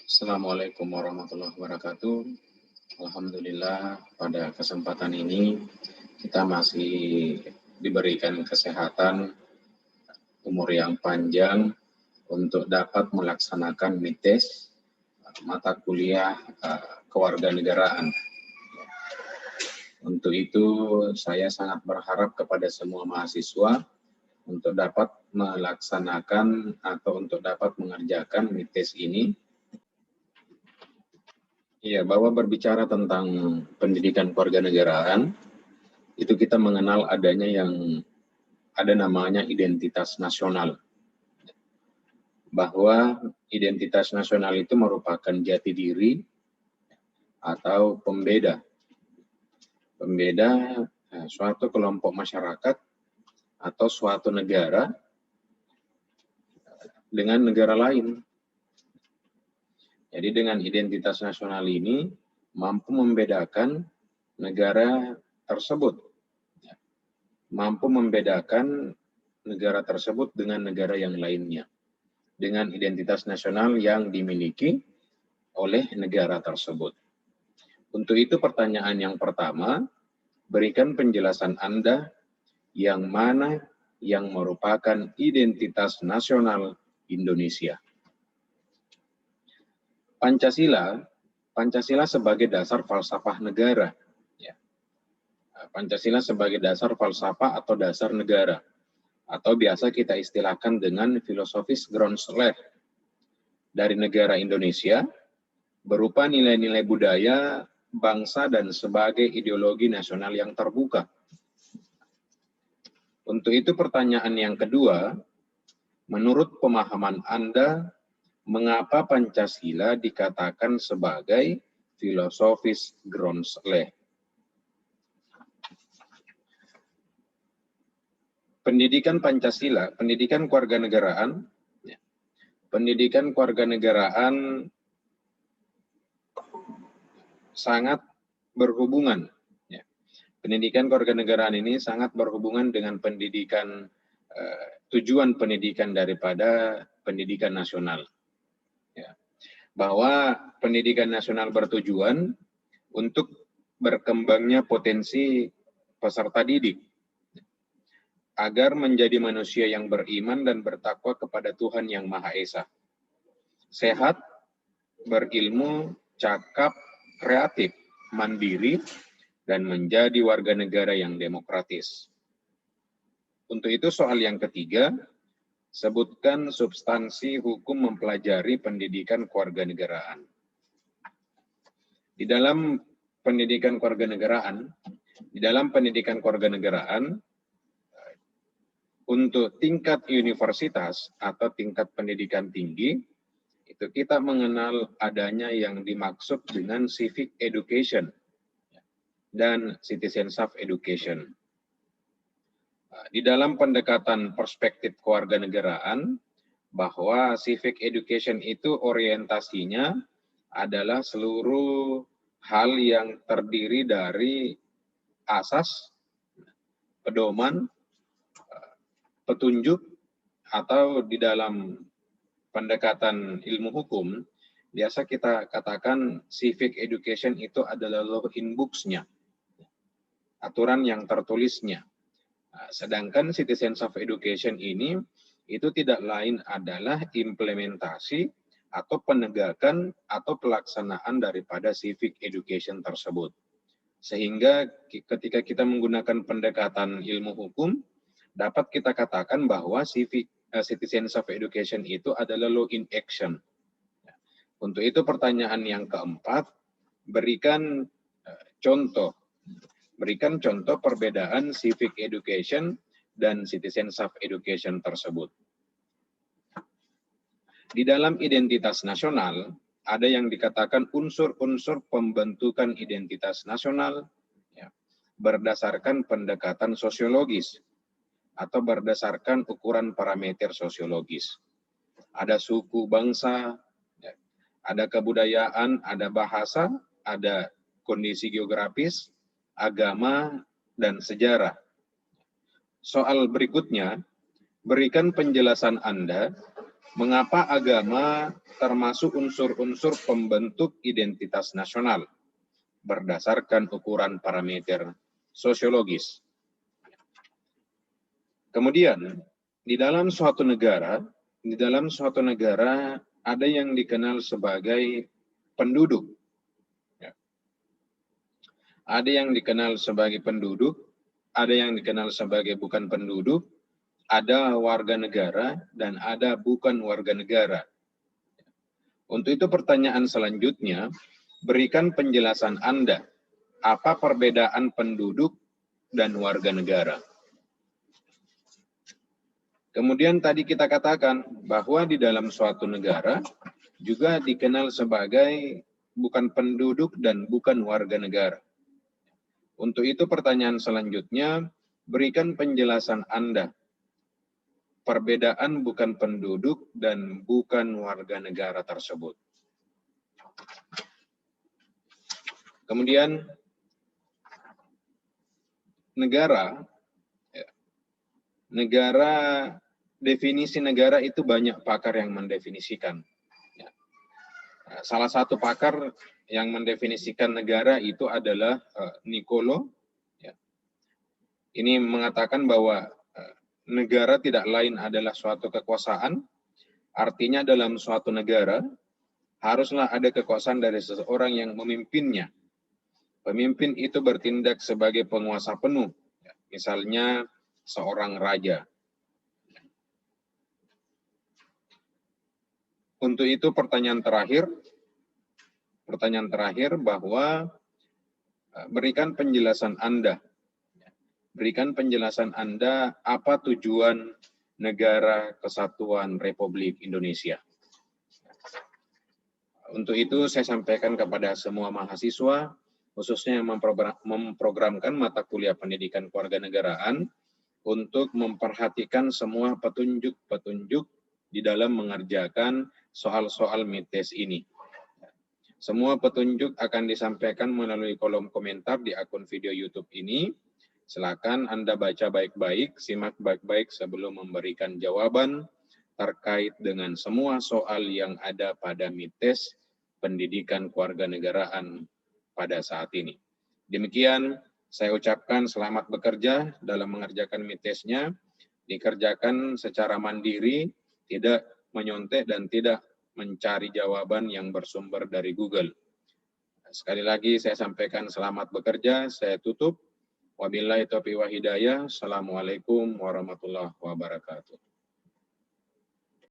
Assalamualaikum warahmatullahi wabarakatuh. Alhamdulillah pada kesempatan ini kita masih diberikan kesehatan, umur yang panjang untuk dapat melaksanakan mites mata kuliah kewarganegaraan. Untuk itu saya sangat berharap kepada semua mahasiswa untuk dapat melaksanakan atau untuk dapat mengerjakan mites ini. Ya, bahwa berbicara tentang pendidikan kewarganegaraan, itu kita mengenal adanya yang ada namanya identitas nasional. Bahwa identitas nasional itu merupakan jati diri atau pembeda suatu kelompok masyarakat atau suatu negara dengan negara lain. Jadi dengan identitas nasional ini mampu membedakan negara tersebut, mampu membedakan negara tersebut dengan negara yang lainnya, dengan identitas nasional yang dimiliki oleh negara tersebut. Untuk itu pertanyaan yang pertama, berikan penjelasan Anda yang mana yang merupakan identitas nasional Indonesia. Pancasila sebagai dasar falsafah negara. Pancasila sebagai dasar falsafah atau dasar negara. Atau biasa kita istilahkan dengan filosofis Groundslave dari negara Indonesia, berupa nilai-nilai budaya, bangsa, dan sebagai ideologi nasional yang terbuka. Untuk itu pertanyaan yang kedua, menurut pemahaman Anda, mengapa Pancasila dikatakan sebagai filosofis Groundslave? Pendidikan Pancasila, pendidikan kewarganegaraan sangat berhubungan. Pendidikan kewarganegaraan ini sangat berhubungan dengan pendidikan, tujuan pendidikan daripada pendidikan nasional. Bahwa pendidikan nasional bertujuan untuk berkembangnya potensi peserta didik agar menjadi manusia yang beriman dan bertakwa kepada Tuhan Yang Maha Esa, sehat, berilmu, cakap, kreatif, mandiri, dan menjadi warga negara yang demokratis. Untuk itu soal yang ketiga, sebutkan substansi hukum mempelajari pendidikan kewarganegaraan. Di dalam pendidikan kewarganegaraan, untuk tingkat universitas atau tingkat pendidikan tinggi, itu kita mengenal adanya yang dimaksud dengan civic education dan citizenship education. Di dalam pendekatan perspektif kewarganegaraan, bahwa civic education itu orientasinya adalah seluruh hal yang terdiri dari asas, pedoman, petunjuk, atau di dalam pendekatan ilmu hukum, biasa kita katakan civic education itu adalah law in books-nya, aturan yang tertulisnya. Sedangkan citizenship education ini itu tidak lain adalah implementasi atau penegakan atau pelaksanaan daripada civic education tersebut. Sehingga ketika kita menggunakan pendekatan ilmu hukum, dapat kita katakan bahwa citizenship education itu adalah law in action. Untuk itu pertanyaan yang keempat, berikan contoh perbedaan civic education dan citizenship education tersebut. Di dalam identitas nasional, ada yang dikatakan unsur-unsur pembentukan identitas nasional berdasarkan pendekatan sosiologis atau berdasarkan ukuran parameter sosiologis. Ada suku bangsa, ada kebudayaan, ada bahasa, ada kondisi geografis, agama, dan sejarah. Soal berikutnya, berikan penjelasan Anda Mengapa agama termasuk unsur-unsur pembentuk identitas nasional berdasarkan ukuran parameter sosiologis? Kemudian, di dalam suatu negara ada yang dikenal sebagai penduduk. Ada yang dikenal sebagai penduduk, ada yang dikenal sebagai bukan penduduk, ada warga negara, dan ada bukan warga negara. Untuk itu pertanyaan selanjutnya, berikan penjelasan Anda, apa perbedaan penduduk dan warga negara? Kemudian tadi kita katakan bahwa di dalam suatu negara juga dikenal sebagai bukan penduduk dan bukan warga negara. Untuk itu pertanyaan selanjutnya, berikan penjelasan Anda, perbedaan bukan penduduk dan bukan warga negara tersebut. Kemudian definisi negara itu banyak pakar yang mendefinisikan. Salah satu pakar yang mendefinisikan negara itu adalah Niccolo. Ini mengatakan bahwa negara tidak lain adalah suatu kekuasaan, artinya dalam suatu negara haruslah ada kekuasaan dari seseorang yang memimpinnya. Pemimpin itu bertindak sebagai penguasa penuh, misalnya seorang raja. Untuk itu pertanyaan terakhir bahwa berikan penjelasan Anda. Berikan penjelasan Anda apa tujuan Negara Kesatuan Republik Indonesia. Untuk itu saya sampaikan kepada semua mahasiswa, khususnya yang memprogramkan mata kuliah pendidikan kewarganegaraan, untuk memperhatikan semua petunjuk-petunjuk di dalam mengerjakan soal-soal MITES ini. Semua petunjuk akan disampaikan melalui kolom komentar di akun video YouTube ini. Silakan Anda baca baik-baik, simak baik-baik sebelum memberikan jawaban terkait dengan semua soal yang ada pada MITES pendidikan kewarganegaraan pada saat ini. Demikian, saya ucapkan selamat bekerja dalam mengerjakan MITES-nya, dikerjakan secara mandiri, tidak menyontek dan tidak mencari jawaban yang bersumber dari Google. Sekali lagi saya sampaikan selamat bekerja, saya tutup. Wabillahi taufiq wa hidayah. Assalamualaikum warahmatullahi wabarakatuh.